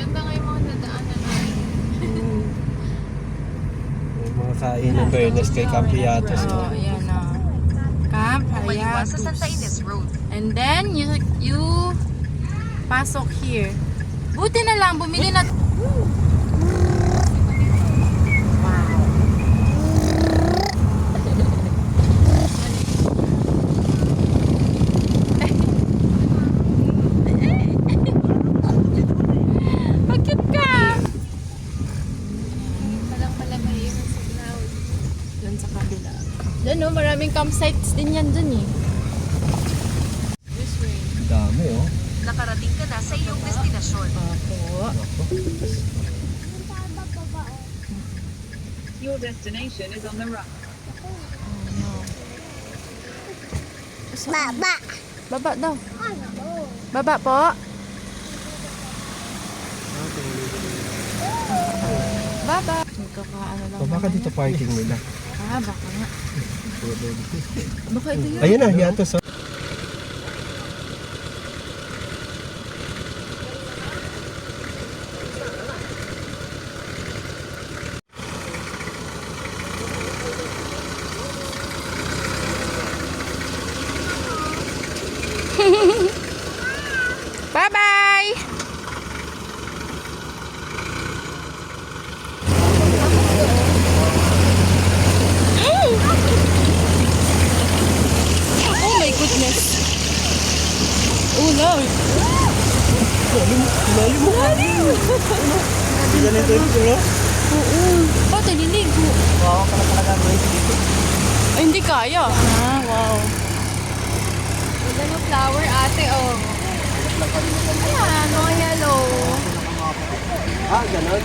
Ganda nga yung mga nadaanan namin. Yung mga kain ng fairness kay Campiatos. Oh, ayan na. Camp Hayatus. And then, you pasok here. Buti na lang, bumili na. Doon no, maraming campsites din yan dun eh. This way. Dami oh. Nakarating ka na sa iyong destinasyon. Opo. Your destination is on the right. Baba. Baba daw. Baba po. Baba. Magkakaano lang. Baka dito parking nila. Baka nga. Baka ito yun. Ayun na, Hiatus oh. Bye-bye! Oh my goodness! Oh Lord! Lalim! Hindi ganito yung puro? Oo! Ba't naliligo? Oo, para talaga break dito. Ay, hindi kaya! Ah, wow! Ganda ng flower ate, oh! Ayan, mga yellow! Ah, ganun?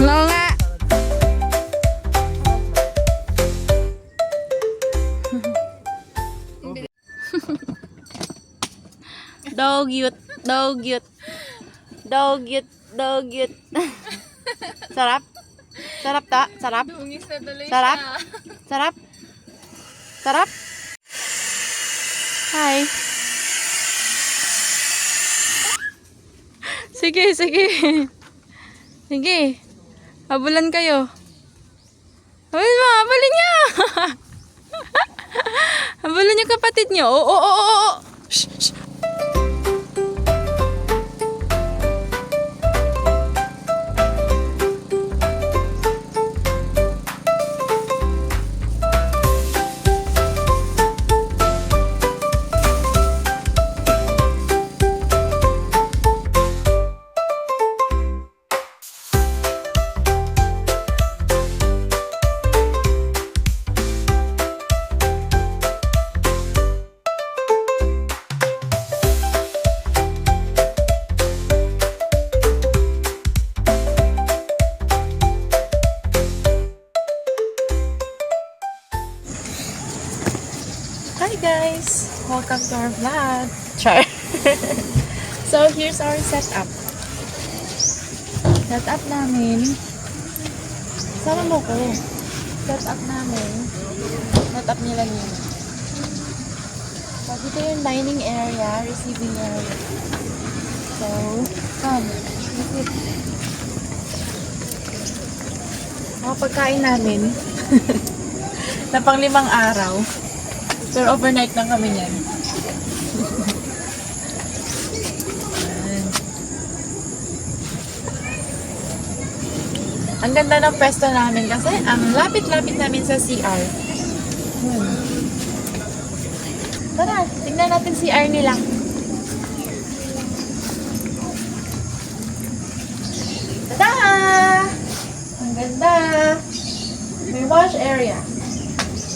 Oo nga! Dogyut, dogyut. Dogyut, dogyut. Sarap? Sarap ta? Sarap? Sarap? Sarap? Sarap? Hi. Sige, sige. Sige. Habulan kayo. Habulin mo, habulin niyo. Habulin niyo kapatid niyo. Oo, oo, oo, oo. Shh, shh. Hi guys! Welcome to our vlog. Char. So, here's our setup. Setup namin. Sama mo ko. Setup namin. Setup nila nila. So, dito yung dining area, receiving area. So, come. Visit. Mga pagkain namin. Na pang 5 araw. Pero overnight lang kami yan. Ayan. Ang ganda ng pwesto namin kasi ang lapit-lapit namin sa CR. Tara, tingnan natin CR nila. Tada! Ang ganda! May wash area.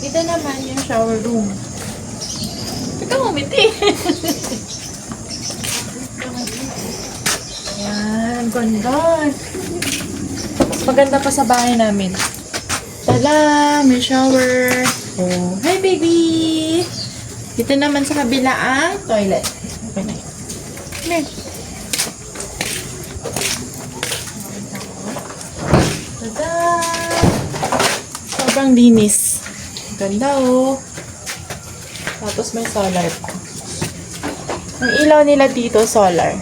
Dito naman yung shower room. Ikaw umiti. Ayan, ganda. Mas maganda pa sa bahay namin. Tada! May shower. Oh, hi baby! Dito naman sa kabila ang toilet. Okay na yun. Come here. Tada! Sobrang linis. Ganda oh. Tapos may solar pa. Ang ilaw nila dito, solar.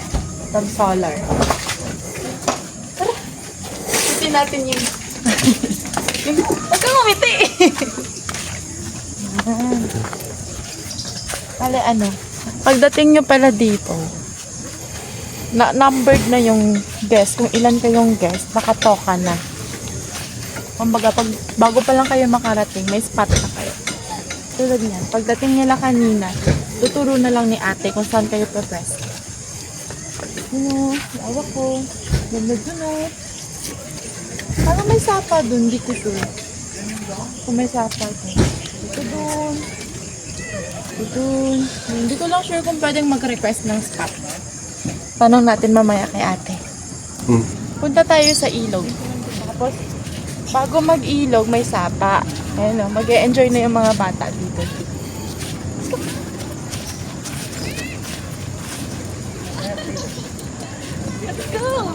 From solar. Tara! Sitin natin yung... Huwag kang umiti! Kali ano, pagdating nyo pala dito, numbered na yung guest. Kung ilan kayong guest, nakatoka na. Kumbaga, bago pa lang kayo makarating, may spot na kayo. Tulad yan, pagdating nila kanina, tuturo na lang ni ate kung saan kayo pa-press. Yun o, lawak ko. Ganda dun o. Parang may sapa dun, di ko sure. Kung may sapa dun. Dito dun. Dun. Hindi ko lang sure kung pwedeng mag-request ng spot. Tanong natin mamaya kay ate. Punta tayo sa ilog. Tapos, bago mag-ilog, may sapa. Ayan o, mag-e-enjoy na yung mga bata dito. Let's go!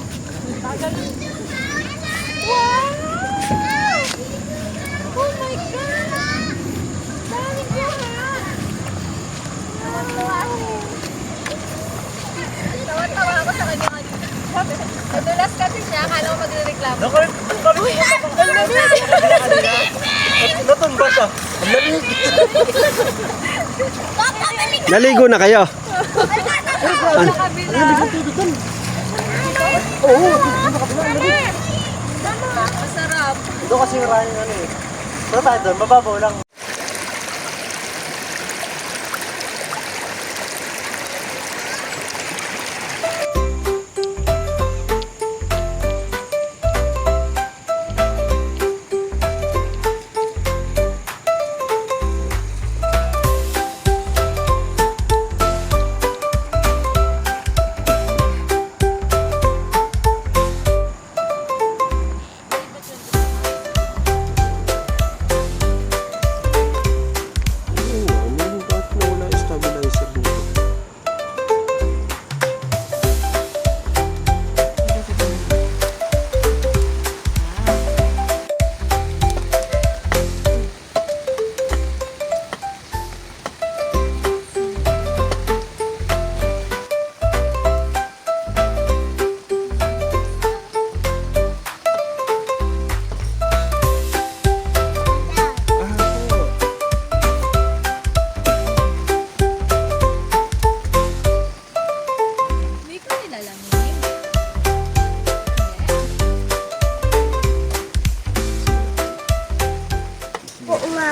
Wow! Oh my God! Dami ko ha! Tawa-tawa ako sa kanya kanina. Nadulas kasi siya, akala ko magre-reklamo. Natumba siya. Naligo na kayo. Sa kabila. Masarap. Ito kasi yung rayong ano eh. Pero tayo doon, mababaw lang.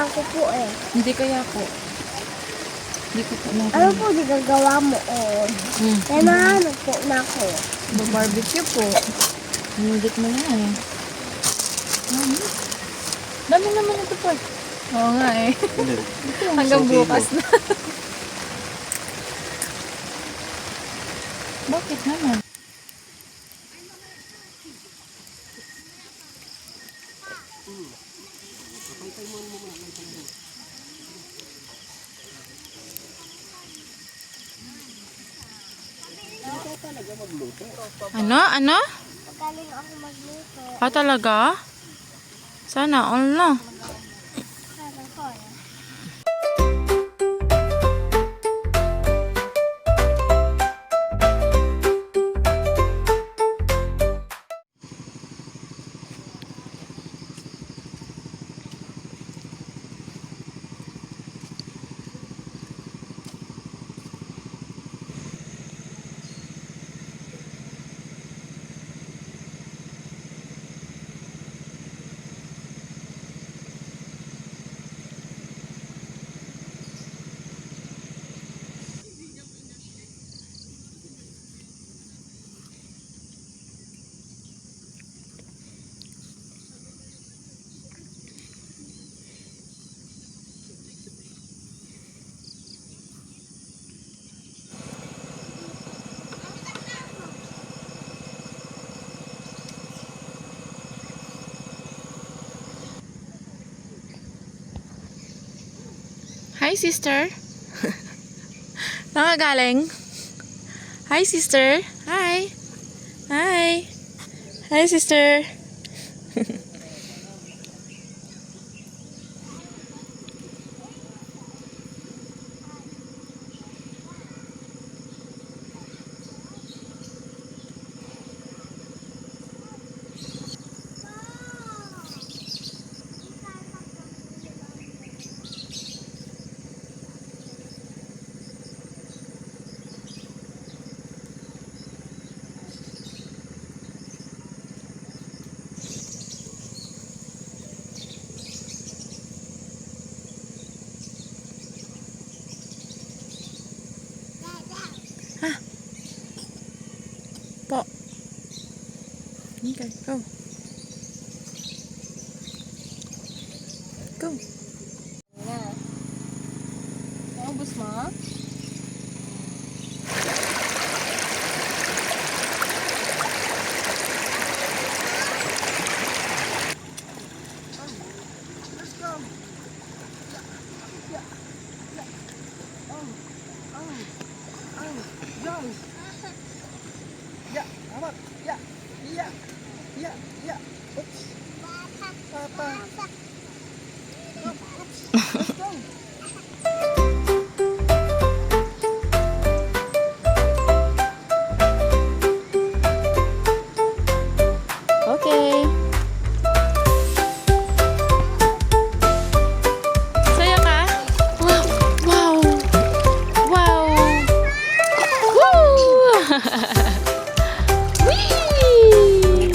Ako po eh. Hindi kaya po. Hindi ko po Ano po ginagawa mo? Kaya nahanap po na ako. barbecue po. Hinigit mo na eh. Dami naman ito po. Oo nga eh. Hanggang bukas na. Bakit naman? Ano? Ano? Magaling ako magluto. Ah, talaga? Sana all na. Sana ko. Hi, sister. Nakagaling? Hi, sister. Hi. Hi. Hi, sister. Po. Okay, go. Go. Naubos mo? Ya, amat. Ya. Iya. Iya, iya. Oops. Papa. Oops. Let's go. Okay. Saya ka? Wow. Wow. Wow. Woo! Whee!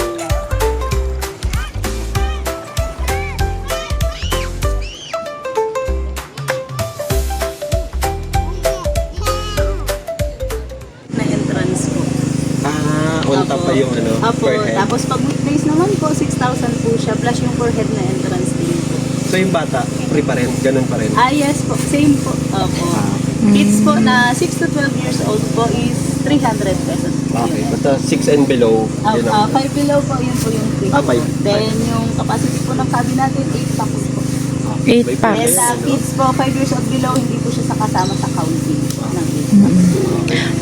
Na entrance po. On top pa yung ano, Apo, per head. tapos pag weekdays naman po, 6,000 po siya, plus yung per head na entrance din po. So yung bata, free pa rin, ganun pa rin. Yes po, same po. Opo. Kids po na 6 to 12 years old po is 300 pesos. Okay, basta 6 and below, yun ang... 5 below po, yun po yung free. Ah, five. Then yung capacity po ng cabin natin, 8 packs po. 8 May packs. Then kids po, 5 years old below, hindi po siya sa kasama sa counting po ng 8 packs.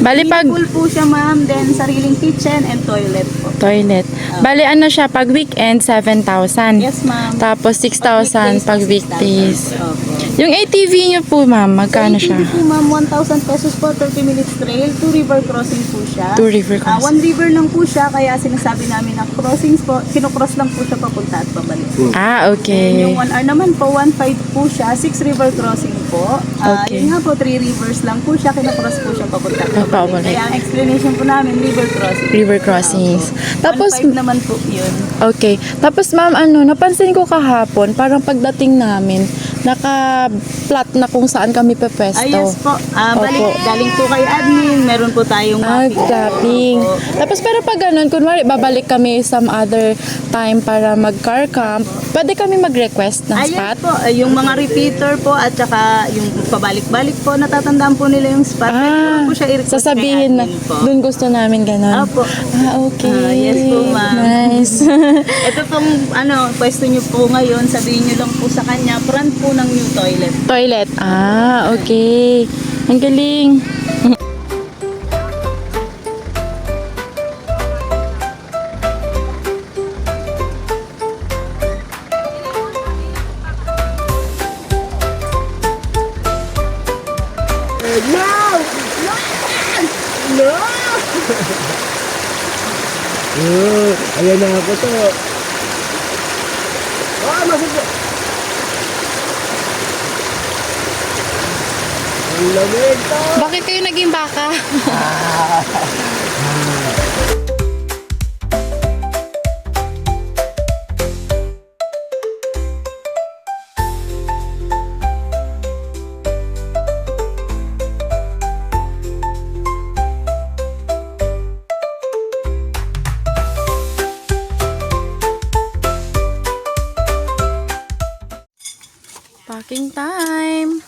Bali pag Pool po siya ma'am, then sariling kitchen and toilet po. toilet. Bali ano siya, pag weekend 7,000. Yes ma'am. Tapos 6,000 pag weekdays. Opo. Yung ATV niyo po, ma'am, magkano siya? ATV po ma'am, 1,000 pesos po, 30 minutes trail, 2 river crossing po siya. 2 river crossing. 1 river lang po siya, kaya sinasabi namin na crossings po, kinocross lang po siya papunta at pabalik. Ah, And okay. yung 1 hour naman po, 1.5 po siya, 6 river crossing po. Okay. Yun nga po, 3 rivers lang po siya, kinocross po siya papunta at Pabalik. pabalik. Kaya ang explanation po namin, river crossing. River crossings. Tapos, 1.5 naman po yun. okay. Tapos, ma'am, ano, napansin ko kahapon, parang pagdating namin, naka-plot na kung saan kami pepwesto. Yes po. Balik, galing po kay admin, meron po tayong mapping. Mapping. Opo. Tapos pero pag ganun, kunwari babalik kami some other time para mag-car camp, pwede kami mag-request ng spot? Yes po, yung mga repeater po at saka yung pabalik-balik po, natatandaan po nila yung spot. Pwede naman po siya i-request sasabihin na, kay admin po. dun gusto namin ganun. Opo. Okay. Yes po, ma'am. Nice. Ito pong pwesto nyo po ngayon, sabihin nyo lang po sa kanya, front po ng new toilet. Toilet. Okay. Ang galing. No! Ayan na ako to. Masuk. Ang lamig to. Bakit kayo naging baka? Packing time!